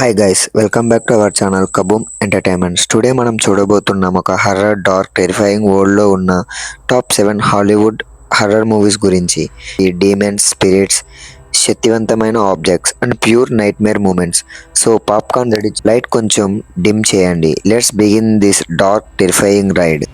Hi guys, welcome back to our channel Kaboom Entertainments. Today మనం చూడబోతున్నాం ఒక horror, dark, terrifying వరల్డ్లో ఉన్న టాప్ 7 హాలీవుడ్ హర్రర్ మూవీస్ గురించి. ఈ డీమన్స్, స్పిరిట్స్, శక్తివంతమైన objects and pure nightmare moments. So popcorn ready, light కొంచెం dim చేయండి. Let's begin this dark, terrifying ride.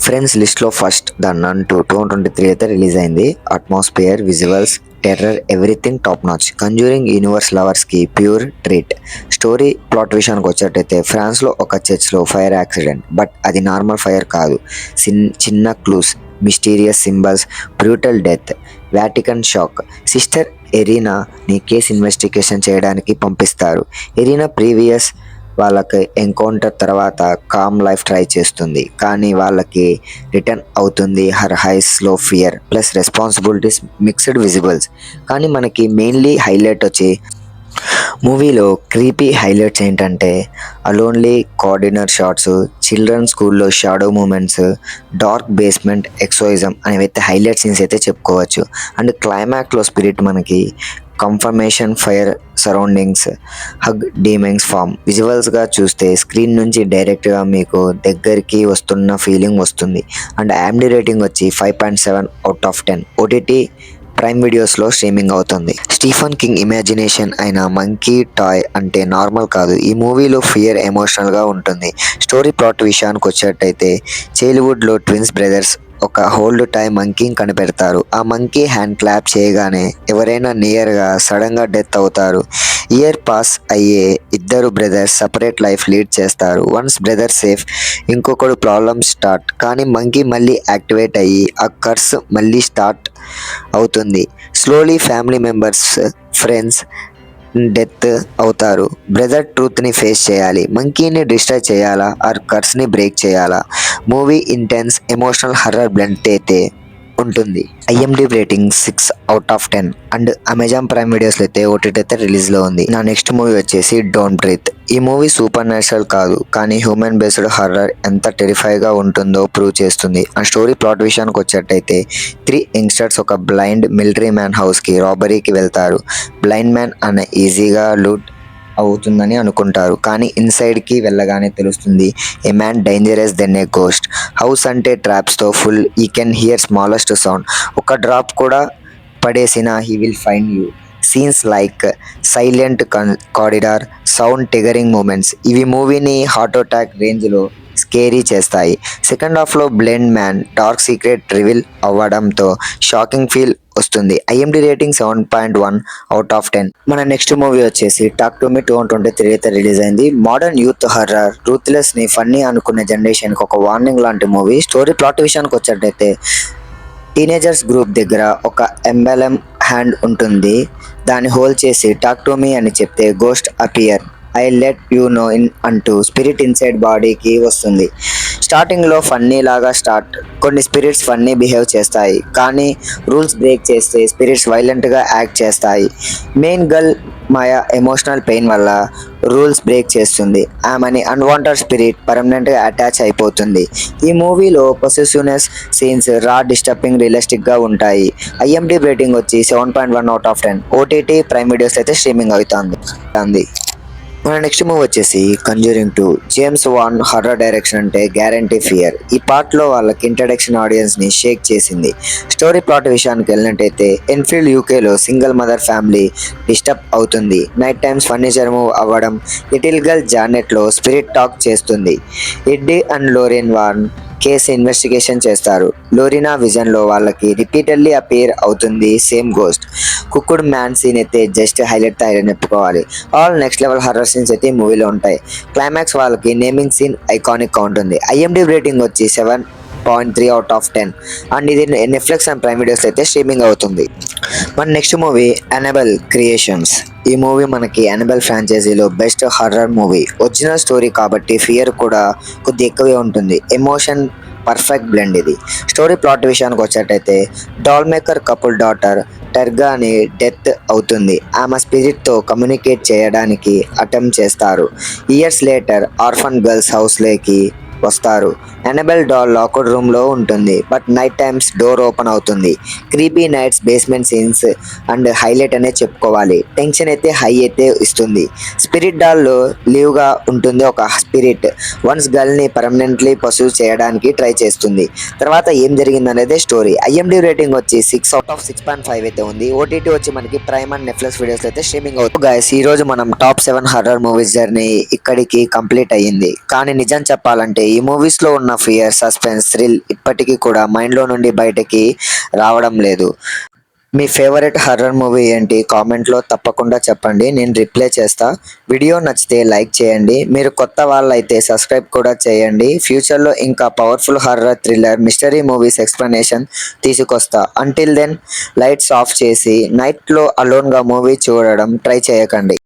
Friends లిస్ట్లో ఫస్ట్ ద నన్ 2023 అయితే రిలీజ్ అయింది. Atmosphere, visuals, terror, everything top notch. Conjuring Universe లవర్స్కి pure treat. Story plot విషయానికి వచ్చేటైతే ఫ్రాన్స్లో ఒక చర్చ్లో ఫైర్ యాక్సిడెంట్, బట్ అది నార్మల్ ఫైర్ కాదు. చిన్న clues, mysterious symbols, brutal death. Vatican shock. Sister ఎరీనాని case investigation చేయడానికి పంపిస్తారు. ఎరీనా ప్రీవియస్ వాళ్ళకి ఎన్కౌంటర్ తర్వాత కామ్ లైఫ్ ట్రై చేస్తుంది, కానీ వాళ్ళకి రిటర్న్ అవుతుంది హర్ హైస్లో fear plus responsibilities mixed visibles. కానీ మనకి మెయిన్లీ హైలైట్ వచ్చి మూవీలో క్రీపీ హైలైట్స్ ఏంటంటే అలోన్లీ కార్డినర్ షాట్స్, చిల్డ్రన్ స్కూల్లో shadow moments, dark basement exorcism అనేవైతే హైలైట్ సీన్స్ అయితే చెప్పుకోవచ్చు. అండ్ క్లైమాక్స్లో స్పిరిట్ మనకి కన్ఫర్మేషన్ ఫైర్ సరౌండింగ్స్, హగ్ డీమింగ్స్ ఫామ్. విజువల్స్గా చూస్తే స్క్రీన్ నుంచి డైరెక్ట్గా మీకు దగ్గరికి వస్తున్న ఫీలింగ్ వస్తుంది. అండ్ IMDb రేటింగ్ వచ్చి 5.7 అవుట్ ఆఫ్ 10. OTT ప్రైమ్ వీడియోస్లో స్ట్రీమింగ్ అవుతుంది. స్టీఫన్ కింగ్ ఇమాజినేషన్ అయిన మంకీ టాయ్ అంటే నార్మల్ కాదు. ఈ మూవీలో ఫియర్ ఎమోషనల్గా ఉంటుంది. స్టోరీ ప్లాట్ విషయానికి వచ్చేటైతే చైల్డ్హుడ్లో ట్విన్స్ బ్రదర్స్ ఒక హోల్డ్ టైం మంకీని కనిపెడతారు. ఆ మంకీ హ్యాండ్ క్లాప్ చేయగానే ఎవరైనా నియర్గా సడన్గా డెత్ అవుతారు. ఇయర్ పాస్ అయ్యే ఇద్దరు బ్రదర్స్ సపరేట్ లైఫ్ లీడ్ చేస్తారు. వన్స్ బ్రదర్ సేఫ్, ఇంకొకడు ప్రాబ్లమ్ స్టార్ట్. కానీ మంకీ మళ్ళీ యాక్టివేట్ అయ్యి ఆ కర్స్ మళ్ళీ స్టార్ట్ అవుతుంది. Slowly family members, friends death అవుతారు. బ్రదర్ ట్రూత్ని ఫేస్ చేయాలి. మంకీని డిస్ట్రాయ్ చేయాలా ఆర్ కర్స్ని బ్రేక్ చేయాలా? Movie intense emotional horror blend అయితే ఉంటుంది. IMDb rating 6 out of 10. And Amazon prime వీడియోస్లో అయితే OTT అయితే రిలీజ్లో ఉంది. నా నెక్స్ట్ మూవీ వచ్చేసి డోంట్ బ్రీత్. ఈ మూవీ సూపర్ న్యాచురల్ కాదు, కానీ హ్యూమన్ బేస్డ్ హర్రర్ ఎంత టెరిఫైగా ఉంటుందో ప్రూవ్ చేస్తుంది. ఆ స్టోరీ ప్లాట్ విషయానికి వచ్చేటైతే 3 యంగ్స్టర్స్ ఒక బ్లైండ్ మిలిటరీ మ్యాన్ హౌస్కి రాబరీకి వెళ్తారు. బ్లైండ్ మ్యాన్ అన్న ఈజీగా లూట్ అవుతుందని అనుకుంటారు, కానీ ఇన్సైడ్కి వెళ్ళగానే తెలుస్తుంది a man dangerous than a ghost. House అంటే ట్రాప్స్తో full. He can hear smallest sound. ఒక డ్రాప్ కూడా పడేసిన he will find you. Scenes like silent corridor, sound triggering moments ఇవి మూవీని హార్ట్ అటాక్ రేంజ్లో స్కేరీ చేస్తాయి. సెకండ్ హాఫ్లో blind man dark secret reveal అవ్వడంతో షాకింగ్ ఫీల్ వస్తుంది. IMDb rating 7.1 out of 10. మన నెక్స్ట్ మూవీ వచ్చేసి టాక్ టు మీ 2023 అయితే రిలీజ్ అయింది. మోడర్న్ యూత్ హర్రర్, రూత్లెస్ ని ఫన్నీ అనుకునే జనరేషన్కి ఒక వార్నింగ్ లాంటి మూవీ. స్టోరీ ప్లాట్ విషయానికి వచ్చేటైతే టీనేజర్స్ గ్రూప్ దగ్గర ఒక ఎంబెలమ్ హ్యాండ్ ఉంటుంది. దాన్ని హోల్డ్ చేసి టాక్ టు మీ అని చెప్తే ghost appear, I let you know in అంటూ స్పిరిట్ ఇన్సైడ్ బాడీకి వస్తుంది. స్టార్టింగ్లో ఫన్నీ లాగా స్టార్ట్. కొన్ని స్పిరిట్స్ ఫన్నీ బిహేవ్ చేస్తాయి, కానీ రూల్స్ బ్రేక్ చేస్తే స్పిరిట్స్ వైలెంట్గా యాక్ట్ చేస్తాయి. మెయిన్ గర్ల్ మాయా ఎమోషనల్ పెయిన్ వల్ల రూల్స్ బ్రేక్ చేస్తుంది. ఆమెని అన్వాంటెడ్ స్పిరిట్ పర్మనెంట్గా అటాచ్ అయిపోతుంది. ఈ మూవీలో పొసెసివ్నెస్ సీన్స్ రా, డిస్టర్బింగ్, రియలిస్టిక్గా ఉంటాయి. IMDb రేటింగ్ వచ్చి 7.1 out of 10. OTT Prime videos అయితే స్ట్రీమింగ్ అవుతుంది. మన నెక్స్ట్ మూవీ వచ్చేసి Conjuring 2. James Wan horror direction అంటే గ్యారంటీ ఫియర్. ఈ పార్ట్లో వాళ్ళకి ఇంట్రడక్షన్ ఆడియన్స్ని షేక్ చేసింది. స్టోరీ ప్లాట్ విషయానికి వెళ్ళినట్టయితే ఎన్ఫీల్డ్ UKలో సింగిల్ మదర్ ఫ్యామిలీ డిస్టర్బ్ అవుతుంది. నైట్ టైమ్స్ ఫర్నిచర్ మూవ్ అవ్వడం. లిటిల్ గర్ల్ జానెట్లో స్పిరిట్ టాక్ చేస్తుంది. Eddie and Lorraine Warren case investigation చేస్తారు. లోరినా విజన్లో వాళ్ళకి రిపీటెడ్లీ అపేర్ అవుతుంది same ghost. Crooked man scene అయితే జస్ట్ హైలైట్ అని చెప్పుకోవాలి. All next level horror scenes అయితే ఈ మూవీలో ఉంటాయి. క్లైమాక్స్ వాళ్ళకి నేమింగ్ సీన్ ఐకానిక్గా ఉంటుంది. IMDb రేటింగ్ వచ్చి 7.3 అవుట్ ఆఫ్ 10. అండ్ ఇది నెట్ఫ్లిక్స్ అండ్ ప్రైమ్ వీడియోస్ అయితే స్ట్రీమింగ్ అవుతుంది. మన నెక్స్ట్ మూవీ అనబెల్ క్రియేషన్స్. ఈ మూవీ మనకి అనబెల్ ఫ్రాంచైజీలో best horror movie. Original story కాబట్టి ఫియర్ కూడా కొద్ది ఎక్కువే ఉంటుంది. ఎమోషన్ పర్ఫెక్ట్ బ్లెండ్ ఇది. స్టోరీ ప్లాట్ విషయానికి వచ్చేటైతే డాల్ మేకర్ కపుల్ డాటర్ టెర్గాని డెత్ అవుతుంది. ఆమె స్పిరిట్తో కమ్యూనికేట్ చేయడానికి అటెంప్ట్ చేస్తారు. ఇయర్స్ లేటర్ ఆర్ఫన్ గర్ల్స్ హౌస్లోకి వస్తారు. ఎనబెల్ డాల్ లాక్డ్ రూమ్ లో ఉంటుంది, but night times door open అవుతుంది. Creepy nights, basement scenes and highlight అనే చెప్పుకోవాలి. టెన్షన్ అయితే హై అయితే ఇస్తుంది. స్పిరిట్ డాల్ లీవ్ గా ఉంటుంది. ఒక స్పిరిట్ వన్స్ గర్ల్ ని పర్మనెంట్లీ పర్సూ చేయడానికి ట్రై చేస్తుంది. తర్వాత ఏం జరిగింది అనేది స్టోరీ. ఐఎండి రేటింగ్ వచ్చి 6/6.5 అయితే ఉంది. ఓటీటీ వచ్చి మనకి ప్రైమ్ అండ్ నెట్ఫ్లిక్స్ వీడియోస్ అయితే స్ట్రీమింగ్ అవుతుంది. గైస్, ఈ రోజు మనం టాప్ 7 హర్రర్ మూవీస్ జర్నీ ఇక్కడికి కంప్లీట్ అయ్యింది. కానీ నిజం చెప్పాలంటే ఈ మూవీస్ లో ఉన్న ఫియర్, సస్పెన్స్, థ్రిల్ ఇప్పటికీ కూడా మైండ్ లో నుండి బయటకి రావడం లేదు. మీ ఫేవరెట్ హర్రర్ మూవీ ఏంటి కామెంట్లో తప్పకుండా చెప్పండి, నేను రిప్లై చేస్తా. వీడియో నచ్చితే లైక్ చేయండి. మీరు కొత్త వాళ్ళైతే సబ్స్క్రైబ్ కూడా చేయండి. ఫ్యూచర్లో ఇంకా powerful horror, thriller, mystery movies explanation తీసుకొస్తా. అంటిల్ దెన్ లైట్స్ ఆఫ్ చేసి నైట్లో అలోన్గా మూవీ చూడడం ట్రై చేయకండి.